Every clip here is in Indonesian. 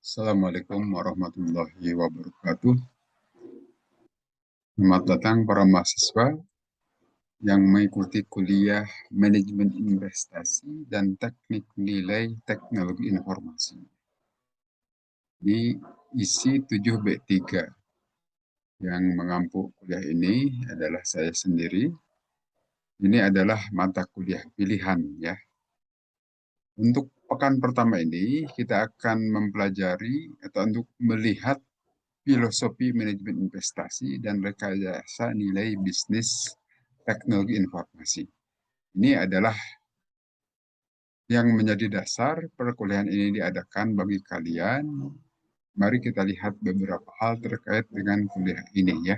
Assalamualaikum warahmatullahi wabarakatuh. Selamat datang para mahasiswa yang mengikuti kuliah Manajemen Investasi dan Teknik Nilai Teknologi Informasi di isi 7B3. Yang mengampu kuliah ini adalah saya sendiri. Ini adalah mata kuliah pilihan ya. Untuk pekan pertama ini kita akan mempelajari atau untuk melihat filosofi manajemen investasi dan rekayasa nilai bisnis teknologi informasi. Ini adalah yang menjadi dasar perkuliahan ini diadakan bagi kalian. Mari kita lihat beberapa hal terkait dengan kuliah ini ya.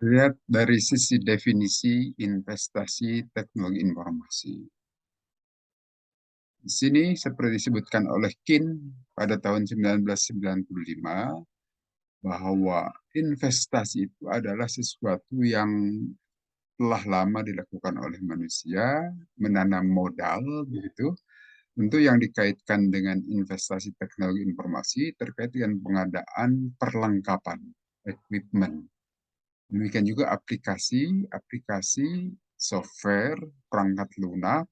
Lihat dari sisi definisi investasi teknologi informasi. Di sini seperti disebutkan oleh Kin pada tahun 1995, bahwa investasi itu adalah sesuatu yang telah lama dilakukan oleh manusia, menanam modal, begitu. Tentu yang dikaitkan dengan investasi teknologi informasi terkait dengan pengadaan perlengkapan, equipment. Demikian juga aplikasi, software, perangkat lunak,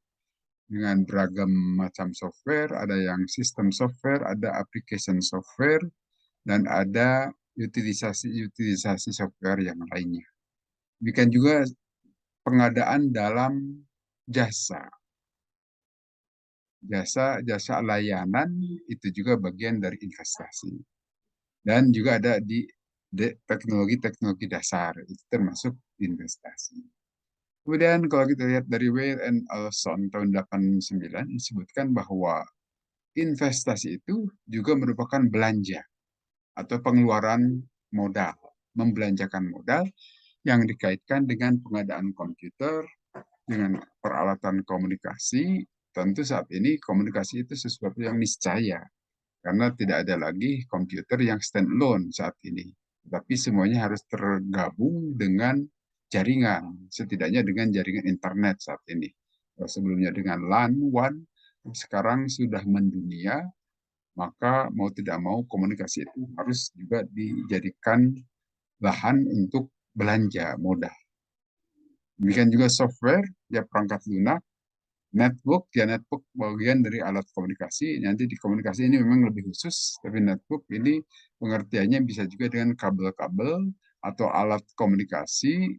dengan beragam macam software, ada yang sistem software, ada application software, dan ada utilisasi software yang lainnya. Demikian juga pengadaan dalam jasa. Jasa layanan itu juga bagian dari investasi. Dan juga ada di teknologi dasar, itu termasuk investasi. Kemudian kalau kita lihat dari Weir and Olson tahun 89 disebutkan bahwa investasi itu juga merupakan belanja atau pengeluaran modal, membelanjakan modal yang dikaitkan dengan pengadaan komputer, dengan peralatan komunikasi. Tentu saat ini komunikasi itu sesuatu yang niscaya, karena tidak ada lagi komputer yang standalone saat ini. Tapi semuanya harus tergabung dengan jaringan, setidaknya dengan jaringan internet saat ini. Sebelumnya dengan LAN, WAN, sekarang sudah mendunia, maka mau tidak mau komunikasi itu harus juga dijadikan lahan untuk belanja modal. Demikian juga software, ya perangkat lunak, network, ya network bagian dari alat komunikasi. Nanti di komunikasi ini memang lebih khusus, tapi network ini pengertiannya bisa juga dengan kabel-kabel atau alat komunikasi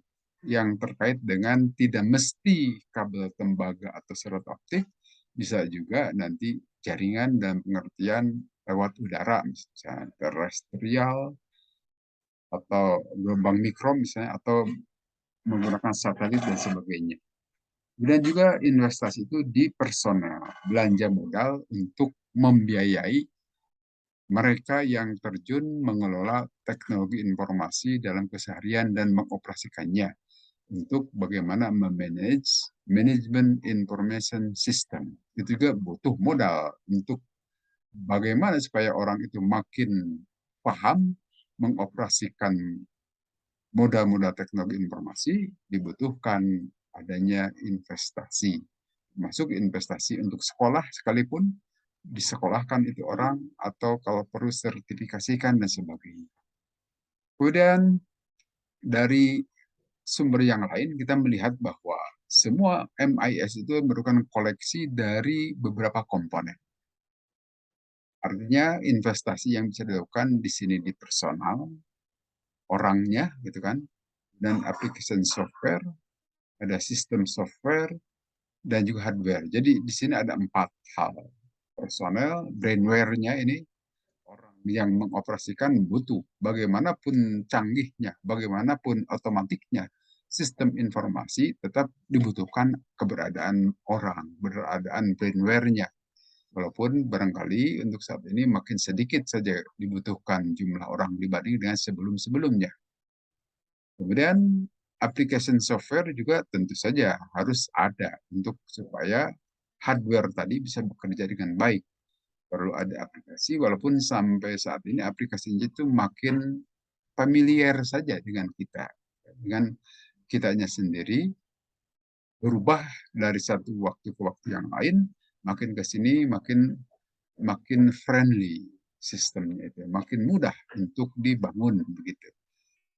yang terkait dengan tidak mesti kabel tembaga atau serot optik, bisa juga nanti jaringan dan pengertian lewat udara, misalnya terestrial atau gelombang mikro misalnya, atau menggunakan satelit dan sebagainya. Dan juga investasi itu di personal, belanja modal untuk membiayai mereka yang terjun mengelola teknologi informasi dalam keseharian dan mengoperasikannya untuk bagaimana memanage manajemen information system. Itu juga butuh modal untuk bagaimana supaya orang itu makin paham mengoperasikan modal-modal teknologi informasi, dibutuhkan adanya investasi. Masuk investasi untuk sekolah sekalipun, disekolahkan itu orang, atau kalau perlu sertifikasikan dan sebagainya. Kemudian dari sumber yang lain kita melihat bahwa semua MIS itu merupakan koleksi dari beberapa komponen. Artinya investasi yang bisa dilakukan di sini di personal, orangnya gitu kan, dan application software, ada sistem software, dan juga hardware. Jadi di sini ada 4 hal. Personel, brainware-nya ini orang yang mengoperasikan butuh. Bagaimanapun canggihnya, bagaimanapun otomatiknya, sistem informasi tetap dibutuhkan keberadaan orang, keberadaan brainware-nya. Walaupun barangkali untuk saat ini makin sedikit saja dibutuhkan jumlah orang dibanding dengan sebelum-sebelumnya. Kemudian application software juga tentu saja harus ada untuk supaya hardware tadi bisa bekerja dengan baik. Perlu ada aplikasi, walaupun sampai saat ini aplikasinya itu makin familiar saja dengan kita. Dengan kitanya sendiri, berubah dari satu waktu ke waktu yang lain, makin ke sini makin makin friendly sistemnya itu, makin mudah untuk dibangun begitu.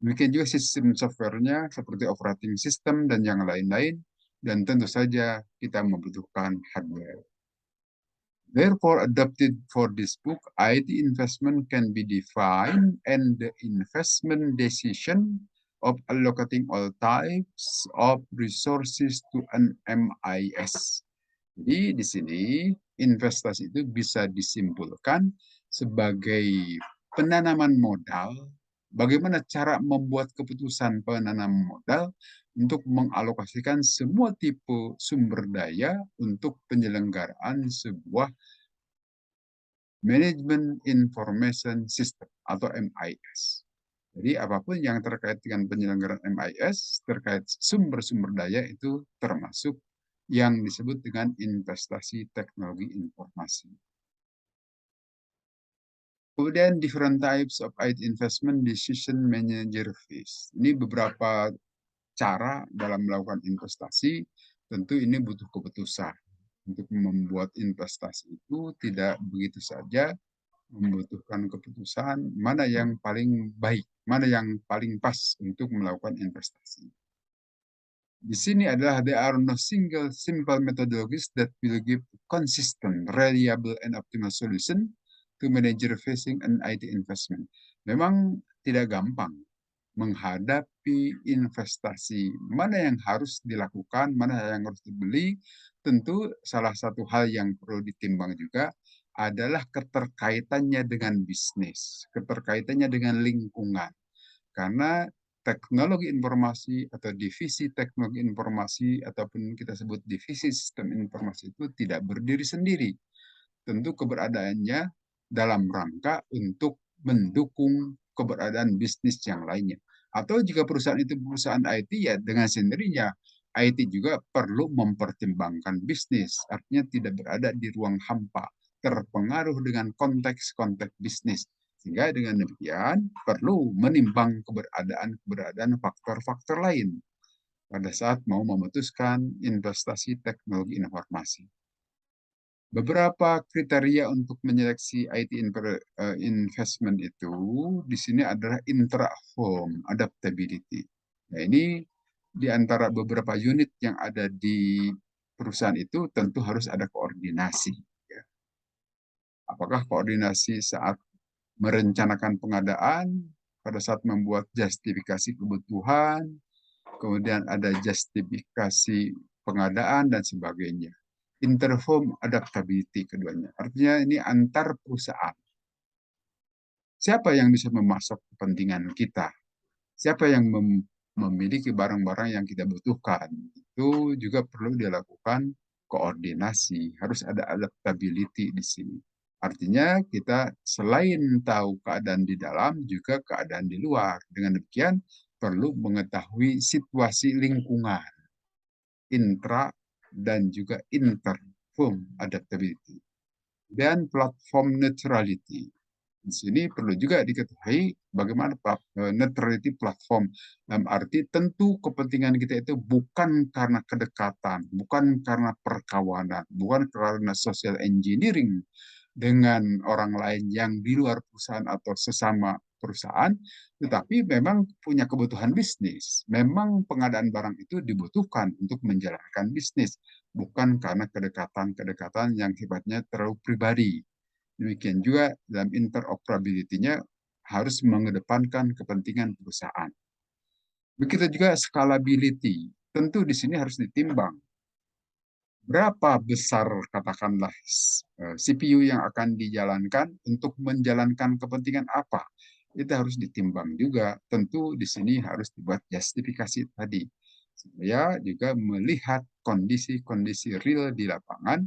Demikian juga sistem softwarenya seperti operating system dan yang lain-lain, dan tentu saja kita membutuhkan hardware. Therefore, adapted for this book, IT investment can be defined and the investment decision of allocating all types of resources to an MIS. Jadi di sini investasi itu bisa disimpulkan sebagai penanaman modal, bagaimana cara membuat keputusan penanaman modal untuk mengalokasikan semua tipe sumber daya untuk penyelenggaraan sebuah Management Information System atau MIS. Jadi apapun yang terkait dengan penyelenggaraan MIS, terkait sumber-sumber daya itu termasuk yang disebut dengan investasi teknologi informasi. Kemudian different types of IT investment decision manager fees. Ini beberapa cara dalam melakukan investasi, tentu ini butuh keputusan. Untuk membuat investasi itu tidak begitu saja, membutuhkan keputusan mana yang paling baik, mana yang paling pas untuk melakukan investasi. Di sini adalah there are no single simple methodologies that will give consistent, reliable, and optimal solution to manager facing an IT investment. Memang tidak gampang menghadapi investasi, mana yang harus dilakukan, mana yang harus dibeli. Tentu salah satu hal yang perlu ditimbang juga adalah keterkaitannya dengan bisnis, keterkaitannya dengan lingkungan. Karena teknologi informasi atau divisi teknologi informasi ataupun kita sebut divisi sistem informasi itu tidak berdiri sendiri. Tentu keberadaannya dalam rangka untuk mendukung keberadaan bisnis yang lainnya. Atau jika perusahaan itu perusahaan IT, ya dengan sendirinya IT juga perlu mempertimbangkan bisnis. Artinya tidak berada di ruang hampa, terpengaruh dengan konteks-konteks bisnis. Sehingga dengan demikian perlu menimbang keberadaan faktor-faktor lain pada saat mau memutuskan investasi teknologi informasi. Beberapa kriteria untuk menyeleksi IT investment itu di sini adalah intra-firm adaptability. Nah, ini di antara beberapa unit yang ada di perusahaan itu tentu harus ada koordinasi. Ya. Apakah koordinasi saat merencanakan pengadaan, pada saat membuat justifikasi kebutuhan, kemudian ada justifikasi pengadaan dan sebagainya. Interform adaptability keduanya. Artinya ini antar perusahaan. Siapa yang bisa memasok kepentingan kita? Siapa yang memiliki barang-barang yang kita butuhkan? Itu juga perlu dilakukan koordinasi. Harus ada adaptability di sini. Artinya kita selain tahu keadaan di dalam, juga keadaan di luar. Dengan demikian perlu mengetahui situasi lingkungan, intra dan juga interform adaptability. Dan platform neutrality. Di sini perlu juga diketahui bagaimana neutrality platform. Dalam arti tentu kepentingan kita itu bukan karena kedekatan, bukan karena perkawanan, bukan karena social engineering dengan orang lain yang di luar perusahaan atau sesama perusahaan, tetapi memang punya kebutuhan bisnis. Memang pengadaan barang itu dibutuhkan untuk menjalankan bisnis, bukan karena kedekatan-kedekatan yang sifatnya terlalu pribadi. Demikian juga dalam interoperability-nya harus mengedepankan kepentingan perusahaan. Begitu juga scalability. Tentu di sini harus ditimbang berapa besar katakanlah CPU yang akan dijalankan untuk menjalankan kepentingan apa. Itu harus ditimbang juga. Tentu di sini harus dibuat justifikasi tadi. Supaya juga melihat kondisi-kondisi real di lapangan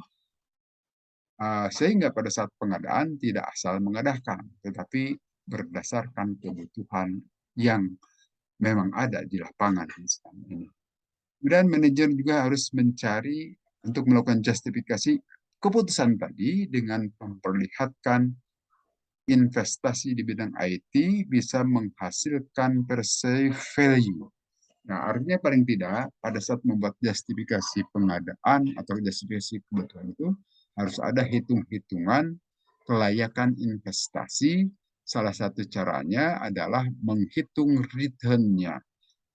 sehingga pada saat pengadaan tidak asal mengadahkan, tetapi berdasarkan kebutuhan yang memang ada di lapangan ini. Dan manajer juga harus mencari untuk melakukan justifikasi keputusan tadi dengan memperlihatkan investasi di bidang IT bisa menghasilkan perceived value. Nah, artinya paling tidak pada saat membuat justifikasi pengadaan atau justifikasi kebutuhan itu harus ada hitung-hitungan kelayakan investasi, salah satu caranya adalah menghitung return-nya,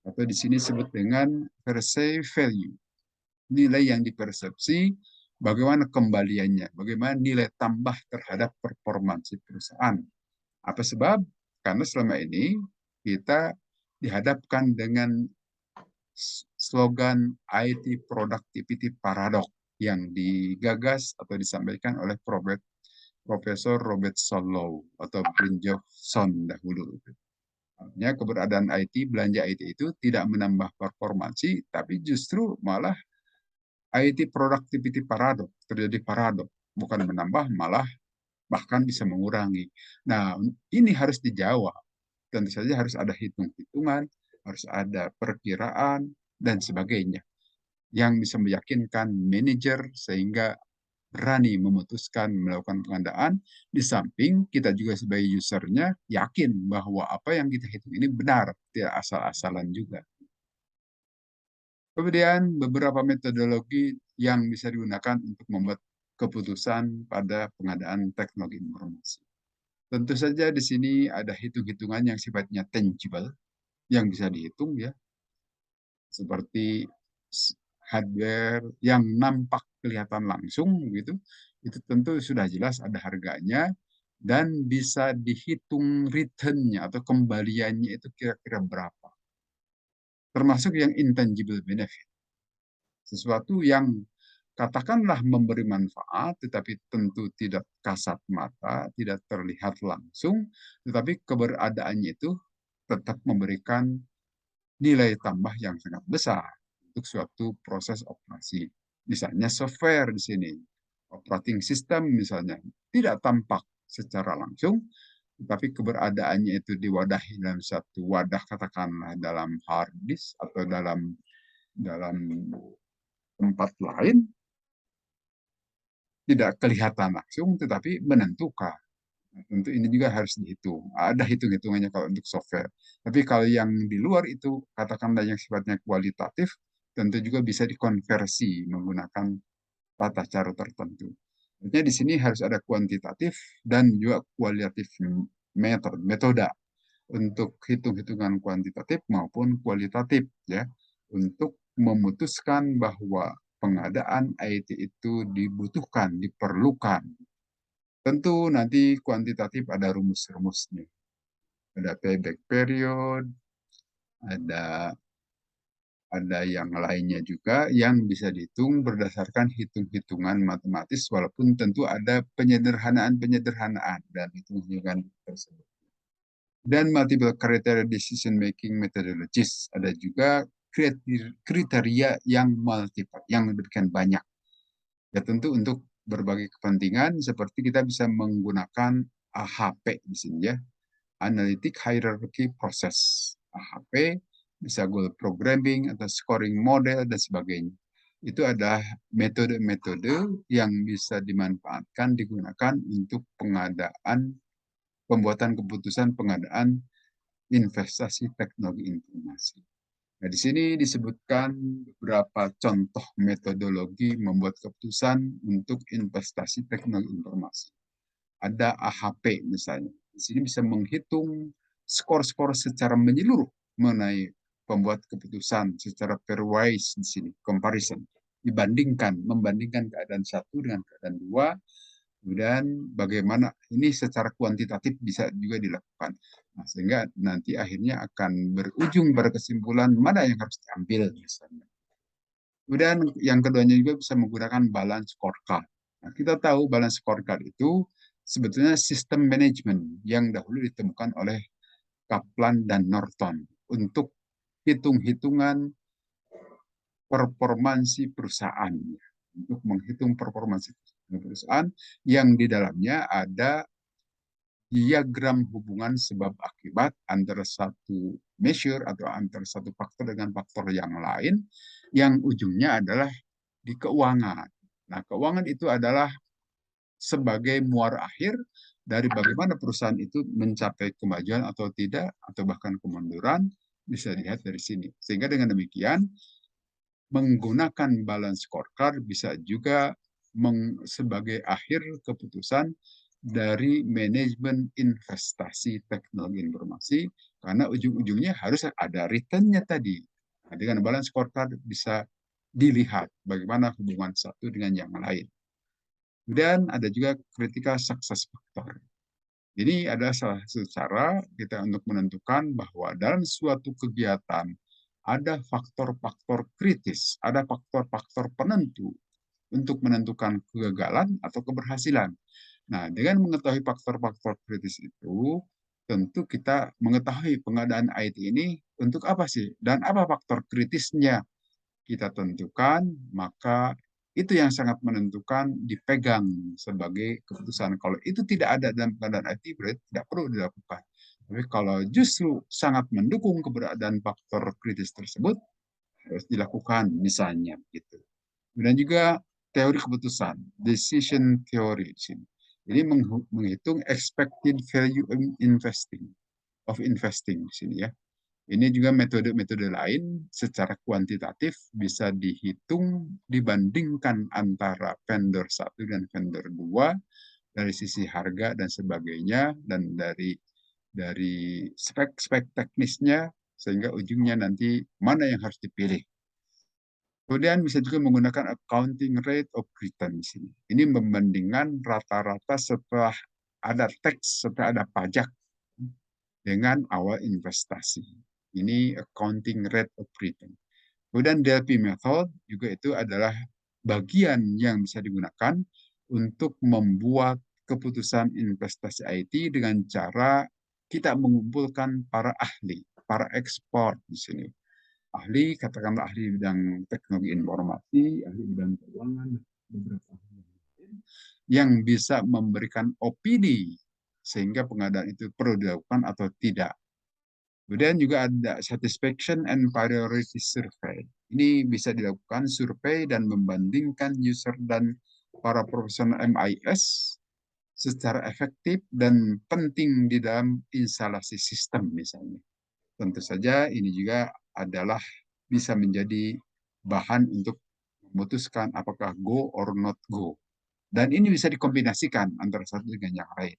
atau di sini disebut dengan perceived value, nilai yang dipersepsi, bagaimana kembaliannya, bagaimana nilai tambah terhadap performansi perusahaan. Apa sebab? Karena selama ini kita dihadapkan dengan slogan IT Productivity Paradox yang digagas atau disampaikan oleh Profesor Robert Solow atau Brynjolfsson dahulu. Artinya keberadaan IT, belanja IT itu tidak menambah performansi, tapi justru malah IT Productivity Paradox, terjadi paradok, bukan menambah, malah bahkan bisa mengurangi. Nah, ini harus dijawab. Tentu saja harus ada hitung-hitungan, harus ada perkiraan, dan sebagainya. Yang bisa meyakinkan manajer sehingga berani memutuskan melakukan pengadaan, di samping kita juga sebagai usernya yakin bahwa apa yang kita hitung ini benar, tidak asal-asalan juga. Kemudian beberapa metodologi yang bisa digunakan untuk membuat keputusan pada pengadaan teknologi informasi. Tentu saja di sini ada hitung-hitungan yang sifatnya tangible, yang bisa dihitung ya, seperti hardware yang nampak kelihatan langsung gitu, itu tentu sudah jelas ada harganya dan bisa dihitung return-nya atau kembaliannya itu kira-kira berapa. Termasuk yang intangible benefit. Sesuatu yang katakanlah memberi manfaat, tetapi tentu tidak kasat mata, tidak terlihat langsung, tetapi keberadaannya itu tetap memberikan nilai tambah yang sangat besar untuk suatu proses operasi. Misalnya software di sini, operating system misalnya, tidak tampak secara langsung, tetapi keberadaannya itu diwadahi dalam satu wadah, katakanlah dalam hard disk atau dalam dalam tempat lain, tidak kelihatan langsung, tetapi menentukan. Tentu ini juga harus dihitung. Ada hitung-hitungannya kalau untuk software. Tapi kalau yang di luar itu, katakanlah yang sifatnya kualitatif, tentu juga bisa dikonversi menggunakan tata cara tertentu. Artinya di sini harus ada kuantitatif dan juga kualitatif metode untuk hitung-hitungan kuantitatif maupun kualitatif ya, untuk memutuskan bahwa pengadaan IT itu dibutuhkan, diperlukan. Tentu nanti kuantitatif ada rumus-rumusnya. Ada payback period, ada yang lainnya juga yang bisa dihitung berdasarkan hitung-hitungan matematis, walaupun tentu ada penyederhanaan-penyederhanaan dan hitung-hitungan tersebut. Dan multiple criteria decision making methodologies, ada juga kriteria yang multiple, yang demikian banyak. Ya tentu untuk berbagai kepentingan seperti kita bisa menggunakan AHP di sini ya, Analytic Hierarchy Process. AHP bisa goal programming atau scoring model dan sebagainya. Itu adalah metode-metode yang bisa dimanfaatkan, digunakan untuk pembuatan keputusan pengadaan investasi teknologi informasi. Nah, di sini disebutkan beberapa contoh metodologi membuat keputusan untuk investasi teknologi informasi. Ada AHP misalnya. Di sini bisa menghitung skor-skor secara menyeluruh mengenai pembuat keputusan secara pairwise di sini, comparison. Membandingkan keadaan satu dengan keadaan dua, kemudian bagaimana ini secara kuantitatif bisa juga dilakukan. Nah, sehingga nanti akhirnya akan berujung pada kesimpulan mana yang harus diambil misalnya. Kemudian yang keduanya juga bisa menggunakan balance scorecard. Nah, kita tahu balance scorecard itu sebetulnya sistem manajemen yang dahulu ditemukan oleh Kaplan dan Norton untuk hitung-hitungan performansi perusahaan, untuk menghitung performansi perusahaan yang di dalamnya ada diagram hubungan sebab akibat antara satu measure atau antara satu faktor dengan faktor yang lain, yang ujungnya adalah di keuangan. Nah, keuangan itu adalah sebagai muara akhir dari bagaimana perusahaan itu mencapai kemajuan atau tidak, atau bahkan kemunduran, bisa dilihat dari sini. Sehingga dengan demikian, menggunakan balance scorecard bisa juga sebagai akhir keputusan dari manajemen investasi teknologi informasi, karena ujung-ujungnya harus ada return-nya tadi. Nah, dengan balance scorecard bisa dilihat bagaimana hubungan satu dengan yang lain. Kemudian ada juga critical success factor. Ini adalah salah satu cara kita untuk menentukan bahwa dalam suatu kegiatan ada faktor-faktor kritis, ada faktor-faktor penentu untuk menentukan kegagalan atau keberhasilan. Nah, dengan mengetahui faktor-faktor kritis itu, tentu kita mengetahui pengadaan IT ini untuk apa sih, dan apa faktor kritisnya kita tentukan, maka itu yang sangat menentukan dipegang sebagai keputusan. Kalau itu tidak ada dalam pengadaan IT, berarti tidak perlu dilakukan. Tapi kalau justru sangat mendukung keberadaan faktor kritis tersebut, harus dilakukan misalnya gitu. Kemudian juga teori keputusan, decision theory di sini. Ini menghitung expected value investing di sini ya. Ini juga metode-metode lain secara kuantitatif bisa dihitung dibandingkan antara vendor satu dan vendor dua dari sisi harga dan sebagainya, dan dari spek-spek teknisnya, sehingga ujungnya nanti mana yang harus dipilih. Kemudian bisa juga menggunakan accounting rate of return di sini. Ini membandingkan rata-rata setelah ada tax, setelah ada pajak dengan awal investasi. Ini accounting rate of return. Kemudian Delphi method juga itu adalah bagian yang bisa digunakan untuk membuat keputusan investasi IT dengan cara kita mengumpulkan para ahli, para ekspor di sini. Ahli, katakanlah ahli bidang teknologi informasi, ahli bidang keuangan, beberapa ahli yang bisa memberikan opini sehingga pengadaan itu perlu dilakukan atau tidak. Kemudian juga ada satisfaction and priority survey. Ini bisa dilakukan survei dan membandingkan user dan para profesional MIS secara efektif dan penting di dalam instalasi sistem misalnya. Tentu saja ini juga adalah bisa menjadi bahan untuk memutuskan apakah go or not go. Dan ini bisa dikombinasikan antara satu dengan yang lain.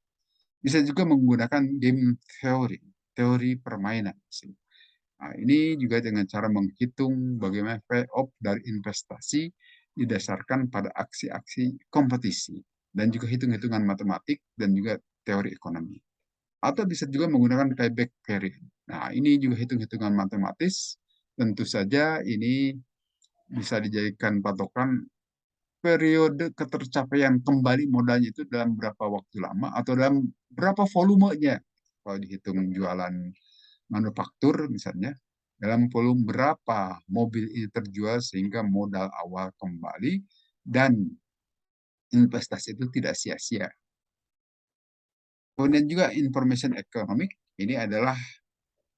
Bisa juga menggunakan game theory, teori permainan. Nah, ini juga dengan cara menghitung bagaimana payoff dari investasi didasarkan pada aksi-aksi kompetisi dan juga hitung-hitungan matematik dan juga teori ekonomi. Atau bisa juga menggunakan payback period. Nah, ini juga hitung-hitungan matematis. Tentu saja ini bisa dijadikan patokan periode ketercapaian kembali modalnya itu dalam berapa waktu lama atau dalam berapa volumenya. Kalau dihitung jualan manufaktur misalnya, dalam volume berapa mobil ini terjual sehingga modal awal kembali dan investasi itu tidak sia-sia. Kemudian juga information economic, ini adalah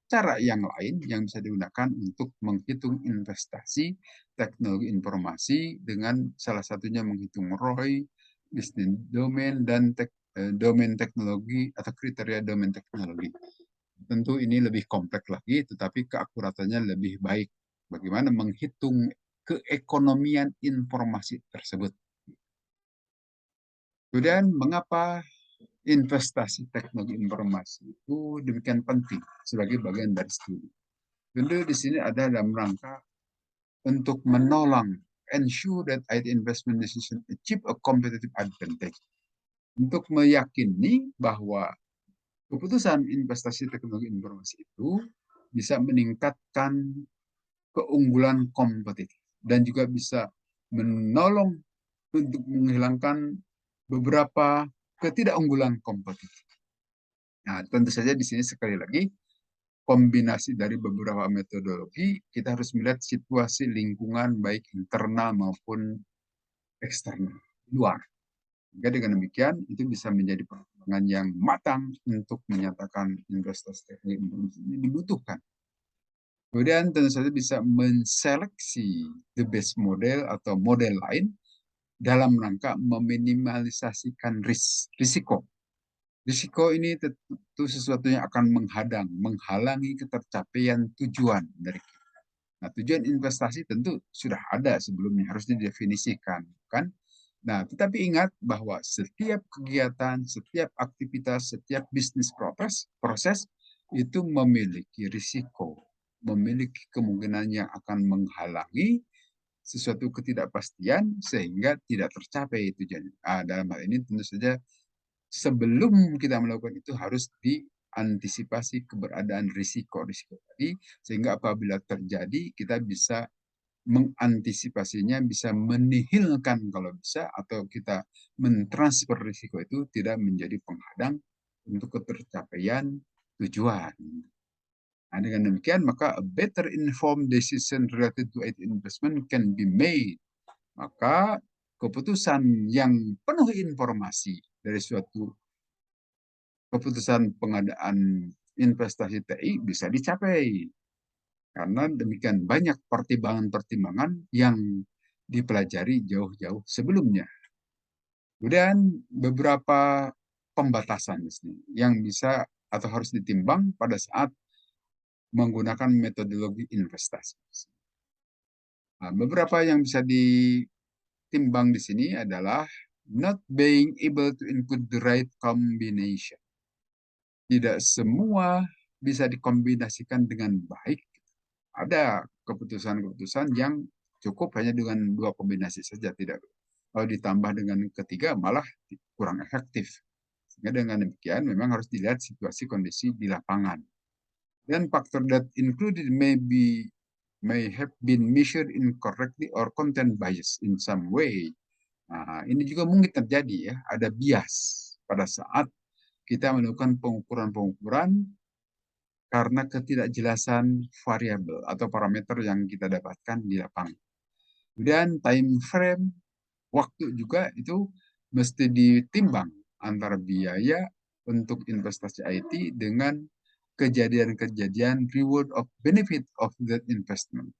cara yang lain yang bisa digunakan untuk menghitung investasi teknologi informasi dengan salah satunya menghitung ROI, business domain, dan domain teknologi atau kriteria domain teknologi. Tentu ini lebih kompleks lagi, tetapi keakuratannya lebih baik. Bagaimana menghitung keekonomian informasi tersebut. Kemudian mengapa investasi teknologi informasi itu demikian penting sebagai bagian dari studi. Tentu di sini ada dalam rangka untuk menolong ensure that IT investment decision achieve a competitive advantage. Untuk meyakini bahwa keputusan investasi teknologi informasi itu bisa meningkatkan keunggulan kompetitif dan juga bisa menolong untuk menghilangkan beberapa ketidakunggulan kompetitif. Nah, tentu saja di sini sekali lagi kombinasi dari beberapa metodologi, kita harus melihat situasi lingkungan baik internal maupun eksternal, luar. Sehingga dengan demikian itu bisa menjadi pertimbangan yang matang untuk menyatakan investasi teknologi informasi ini dibutuhkan. Kemudian tentu saja bisa menseleksi the best model atau model lain dalam rangka meminimalisasikan risiko. Risiko ini tentu sesuatu yang akan menghalangi ketercapaian tujuan dari kita. Nah, tujuan investasi tentu sudah ada sebelumnya, harus didefinisikan, kan? Nah, tetapi ingat bahwa setiap kegiatan, setiap aktivitas, setiap bisnis proses itu memiliki risiko, memiliki kemungkinan yang akan menghalangi sesuatu ketidakpastian sehingga tidak tercapai tujuannya. Dalam hal ini tentu saja sebelum kita melakukan itu harus diantisipasi keberadaan risiko-risiko tadi sehingga apabila terjadi kita bisa mengantisipasinya, bisa menihilkan kalau bisa, atau kita mentransfer risiko itu tidak menjadi penghadang untuk ketercapaian tujuan. Nah, dengan demikian, maka a better informed decision related to IT investment can be made. Maka keputusan yang penuh informasi dari suatu keputusan pengadaan investasi TI bisa dicapai. Karena demikian banyak pertimbangan-pertimbangan yang dipelajari jauh-jauh sebelumnya. Kemudian beberapa pembatasan di sini yang bisa atau harus ditimbang pada saat menggunakan metodologi investasi. Nah, beberapa yang bisa ditimbang di sini adalah not being able to include the right combination. Tidak semua bisa dikombinasikan dengan baik. Ada keputusan-keputusan yang cukup hanya dengan 2 kombinasi saja, tidak. Kalau ditambah dengan ketiga malah kurang efektif. Sehingga dengan demikian memang harus dilihat situasi kondisi di lapangan. Dan faktor that included may have been measured incorrectly or content bias in some way. Nah, ini juga mungkin terjadi ya, ada bias pada saat kita melakukan pengukuran-pengukuran karena ketidakjelasan variabel atau parameter yang kita dapatkan di lapangan. Kemudian time frame, waktu juga itu mesti ditimbang antara biaya untuk investasi IT dengan kejadian-kejadian reward of benefit of that investment.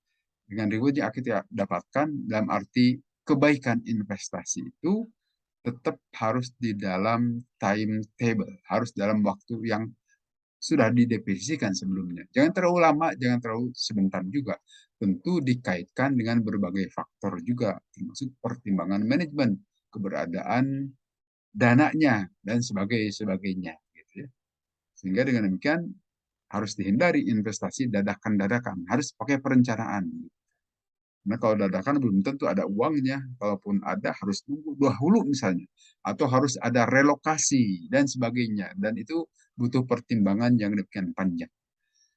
Dengan reward yang kita dapatkan dalam arti kebaikan investasi itu tetap harus di dalam timetable, harus dalam waktu yang sudah didefinisikan sebelumnya. Jangan terlalu lama, jangan terlalu sebentar juga. Tentu dikaitkan dengan berbagai faktor juga, termasuk pertimbangan manajemen, keberadaan dananya, dan sebagainya. Gitu ya. Sehingga dengan demikian harus dihindari investasi dadakan-dadakan, harus pakai perencanaan. Nah, kalau dadakan belum tentu ada uangnya. Kalaupun ada, harus tunggu dahulu misalnya. Atau harus ada relokasi dan sebagainya. Dan itu butuh pertimbangan yang demikian panjang.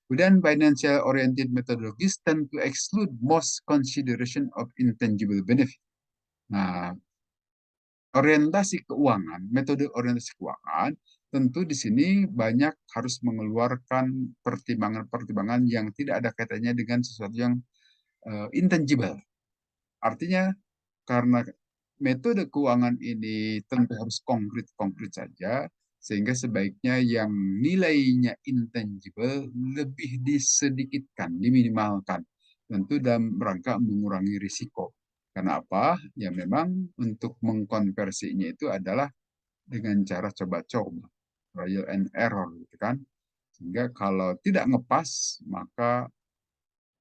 Kemudian financial oriented methodologies tend to exclude most consideration of intangible benefit. Nah, orientasi keuangan, metode orientasi keuangan, tentu di sini banyak harus mengeluarkan pertimbangan-pertimbangan yang tidak ada kaitannya dengan sesuatu yang intangible. Artinya karena metode keuangan ini tentu harus konkret-konkret saja, sehingga sebaiknya yang nilainya intangible lebih disedikitkan, diminimalkan. Tentu dalam rangka mengurangi risiko. Karena apa? Ya memang untuk mengkonversinya itu adalah dengan cara coba-coba, trial and error, gitu kan. Sehingga kalau tidak ngepas, maka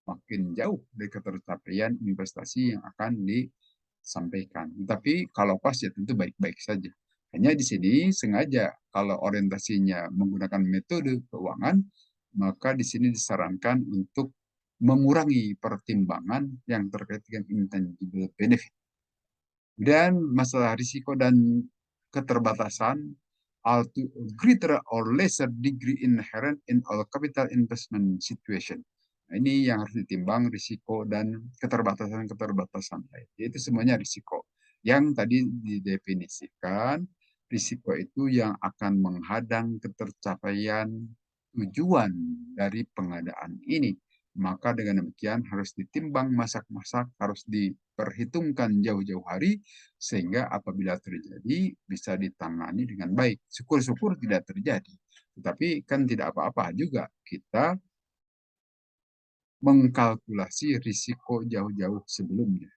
makin jauh dari ketercapaian investasi yang akan disampaikan. Tapi kalau pas ya tentu baik-baik saja. Hanya di sini sengaja kalau orientasinya menggunakan metode keuangan, maka di sini disarankan untuk mengurangi pertimbangan yang terkait dengan intangible benefit. Dan masalah risiko dan keterbatasan are to a greater or lesser degree inherent in all capital investment situation. Nah, ini yang harus ditimbang risiko dan keterbatasan-keterbatasan lain. Itu semuanya risiko. Yang tadi didefinisikan, risiko itu yang akan menghadang ketercapaian tujuan dari pengadaan ini. Maka dengan demikian harus ditimbang masak-masak, harus diperhitungkan jauh-jauh hari, sehingga apabila terjadi bisa ditangani dengan baik. Syukur-syukur tidak terjadi. Tetapi kan tidak apa-apa juga kita mengkalkulasi risiko jauh-jauh sebelumnya.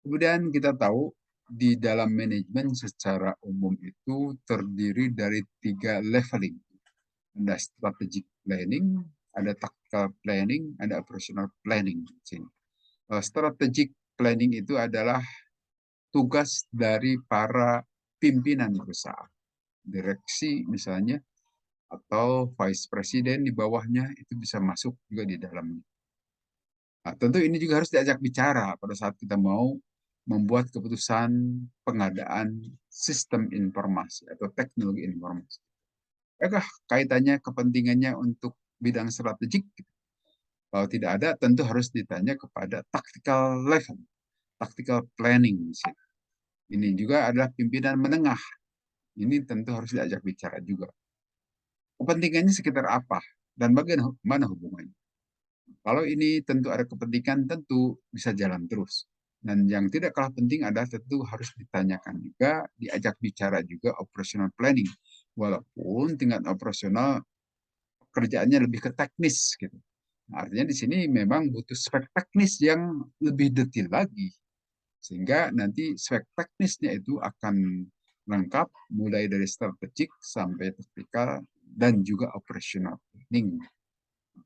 Kemudian kita tahu di dalam manajemen secara umum itu terdiri dari 3 leveling. Ada strategic planning, ada tactical planning, ada operational planning. Strategic planning itu adalah tugas dari para pimpinan perusahaan. Direksi misalnya, atau vice president di bawahnya itu bisa masuk juga di dalamnya. Nah, tentu ini juga harus diajak bicara pada saat kita mau membuat keputusan pengadaan sistem informasi atau teknologi informasi. Apakah kaitannya kepentingannya untuk bidang strategik? Kalau tidak ada, tentu harus ditanya kepada tactical level, tactical planning. Ini juga adalah pimpinan menengah. Ini tentu harus diajak bicara juga. Kepentingannya sekitar apa? Dan bagaimana hubungannya? Kalau ini tentu ada kepentingan, tentu bisa jalan terus. Dan yang tidak kalah penting adalah tentu harus ditanyakan juga, diajak bicara juga operational planning. Walaupun tingkat operasional kerjaannya lebih ke teknis gitu. Nah, artinya di sini memang butuh spek teknis yang lebih detail lagi. Sehingga nanti spek teknisnya itu akan lengkap mulai dari strategik sampai taktikal dan juga operational planning.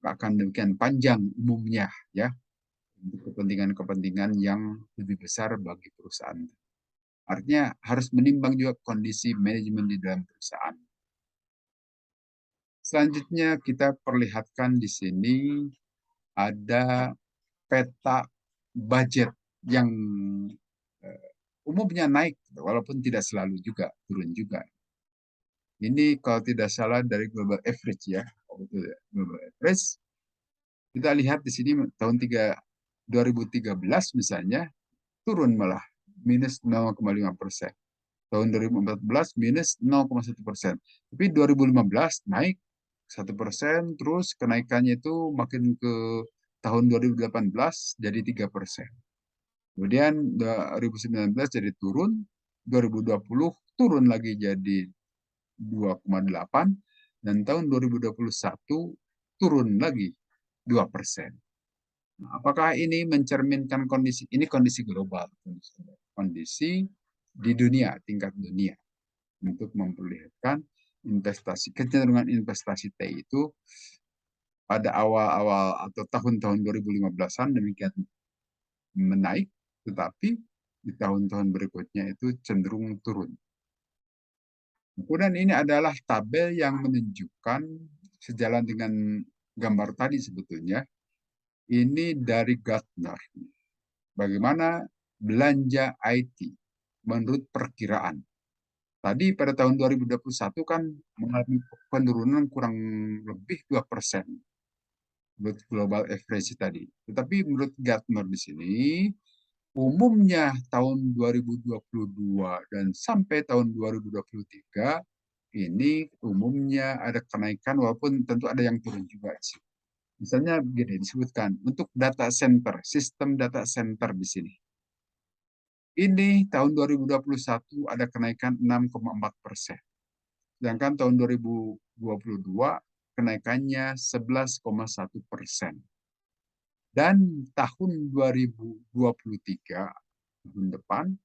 Akan demikian panjang umumnya ya untuk kepentingan-kepentingan yang lebih besar bagi perusahaan. Artinya harus menimbang juga kondisi manajemen di dalam perusahaan. Selanjutnya kita perlihatkan di sini ada peta budget yang umumnya naik, walaupun tidak selalu juga turun juga. Ini kalau tidak salah dari global average ya, global average. Kita lihat di sini tahun 2013 misalnya turun malah minus 0,5%. Tahun 2014 minus 0,1%. Tapi 2015 naik 1%, terus kenaikannya itu makin ke tahun 2018 jadi 3%. Kemudian 2019 jadi turun, 2020 turun lagi jadi 2,8, dan tahun 2021 turun lagi 2%. Nah, apakah ini mencerminkan kondisi global, kondisi di dunia, tingkat dunia, untuk memperlihatkan investasi, kecenderungan investasi T itu pada awal-awal atau tahun-tahun 2015-an demikian menaik, tetapi di tahun-tahun berikutnya itu cenderung turun. Kemudian ini adalah tabel yang menunjukkan sejalan dengan gambar tadi sebetulnya. Ini dari Gartner. Bagaimana belanja IT menurut perkiraan. Tadi pada tahun 2021 kan mengalami penurunan kurang lebih 2% menurut global average tadi. Tetapi menurut Gartner di sini, umumnya tahun 2022 dan sampai tahun 2023 ini umumnya ada kenaikan walaupun tentu ada yang turun juga. Misalnya begini disebutkan untuk data center, sistem data center di sini. Ini tahun 2021 ada kenaikan 6,4%. Sedangkan tahun 2022 kenaikannya 11,1%. Dan tahun 2023, tahun depan,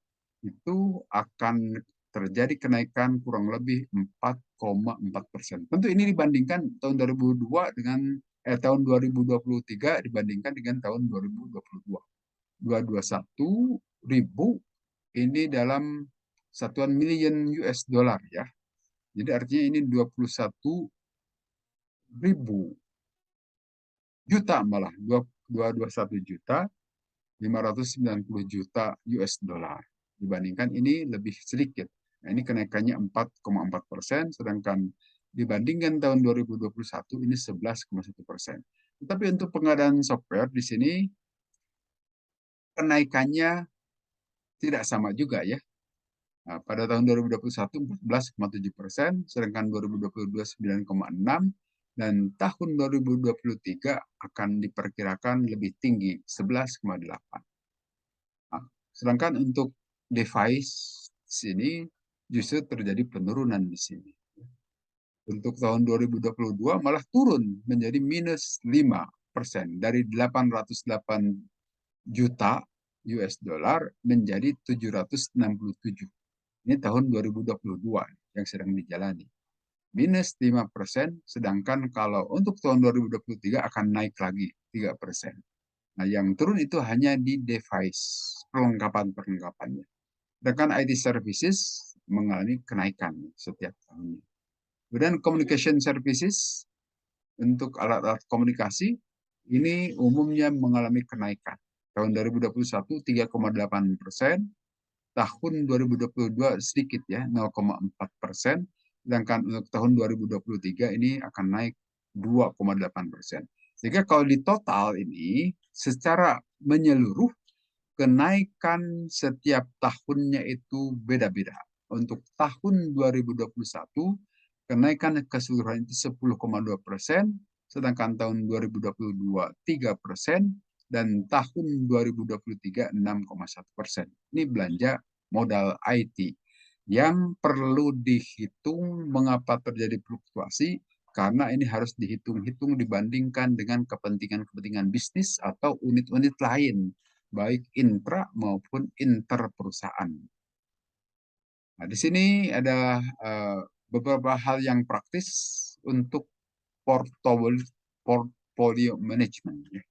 itu akan terjadi kenaikan kurang lebih 4,4%. Tentu ini dibandingkan tahun 2002 dengan tahun 2023 dibandingkan dengan tahun 2022. 221 ribu ini dalam satuan million US dollar ya. Jadi artinya ini 21 ribu juta malah 221 juta 590 juta US dollar. Dibandingkan ini lebih sedikit. Nah, ini kenaikannya 4,4%, sedangkan dibandingkan tahun 2021 ini 11,1%. Tetapi untuk pengadaan software di sini kenaikannya tidak sama juga ya. Nah, pada tahun 2021 14,7%, sedangkan 2022 9,6%, dan tahun 2023 akan diperkirakan lebih tinggi 11,8%. Nah, sedangkan untuk device sini justru terjadi penurunan di sini. Untuk tahun 2022 malah turun menjadi minus 5%, dari 808 juta US dollar menjadi 767. Ini tahun 2022 yang sedang dijalani. Minus 5%, sedangkan kalau untuk tahun 2023 akan naik lagi 3%. Nah, yang turun itu hanya di device, perlengkapan-perlengkapannya. Sedangkan IT services mengalami kenaikan setiap tahunnya. Kemudian communication services untuk alat-alat komunikasi ini umumnya mengalami kenaikan. Tahun 2021 3,8%, tahun 2022 sedikit ya 0,4%, sedangkan untuk tahun 2023 ini akan naik 2,8%. Sehingga kalau di total ini secara menyeluruh kenaikan setiap tahunnya itu beda-beda. Untuk tahun 2021 kenaikan keseluruhan itu 10,2%, sedangkan tahun 2022 3%, dan tahun 2023 6,1%. Ini belanja modal IT yang perlu dihitung mengapa terjadi fluktuasi, karena ini harus dihitung-hitung dibandingkan dengan kepentingan-kepentingan bisnis atau unit-unit lain, baik intra maupun inter perusahaan. Nah, di sini ada beberapa hal yang praktis untuk portfolio management, ya.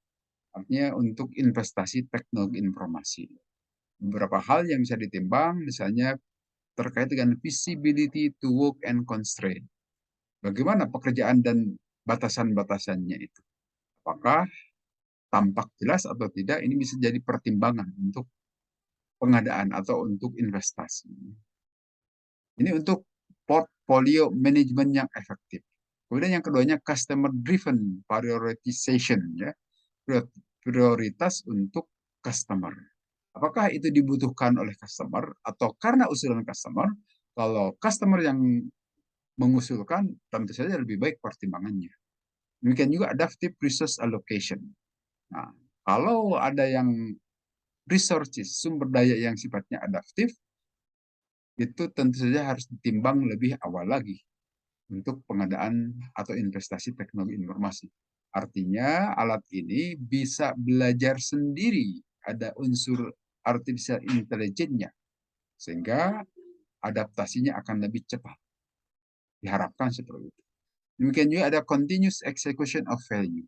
Artinya untuk investasi teknologi informasi. Beberapa hal yang bisa ditimbang, misalnya terkait dengan visibility to work and constraint. Bagaimana pekerjaan dan batasan-batasannya itu? Apakah tampak jelas atau tidak? Ini bisa jadi pertimbangan untuk pengadaan atau untuk investasi. Ini untuk portfolio manajemen yang efektif. Kemudian yang keduanya customer driven prioritization, ya. Prioritas untuk customer. Apakah itu dibutuhkan oleh customer atau karena usulan customer? Kalau customer yang mengusulkan, tentu saja lebih baik pertimbangannya. Demikian juga adaptive resource allocation. Nah, kalau ada yang resources, sumber daya yang sifatnya adaptif, itu tentu saja harus ditimbang lebih awal lagi untuk pengadaan atau investasi teknologi informasi. Artinya alat ini bisa belajar sendiri, ada unsur artificial intelligence-nya, sehingga adaptasinya akan lebih cepat. Diharapkan seperti itu. Demikian juga ada continuous execution of value.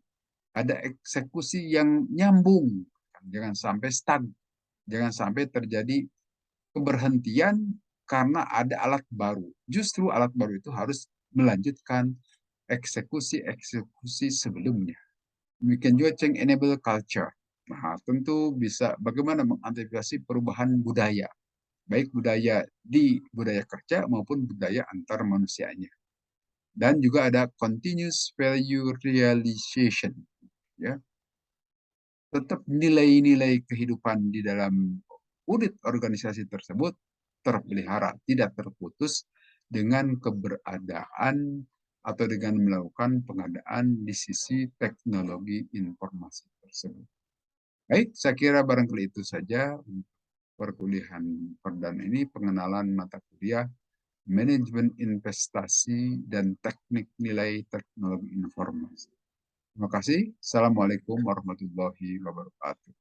Ada eksekusi yang nyambung, jangan sampai stuck, jangan sampai terjadi keberhentian karena ada alat baru. Justru alat baru itu harus melanjutkan eksekusi-eksekusi sebelumnya. Demikian juga change enable culture. Nah, tentu bisa bagaimana mengantisipasi perubahan budaya, baik budaya di budaya kerja maupun budaya antar manusianya. Dan juga ada continuous value realization, ya. Tetap nilai-nilai kehidupan di dalam unit organisasi tersebut terpelihara, tidak terputus dengan keberadaan atau dengan melakukan pengadaan di sisi teknologi informasi tersebut. Baik, saya kira barangkali itu saja perkuliahan perdana ini, pengenalan mata kuliah manajemen investasi dan teknik nilai teknologi informasi. Terima kasih. Assalamualaikum warahmatullahi wabarakatuh.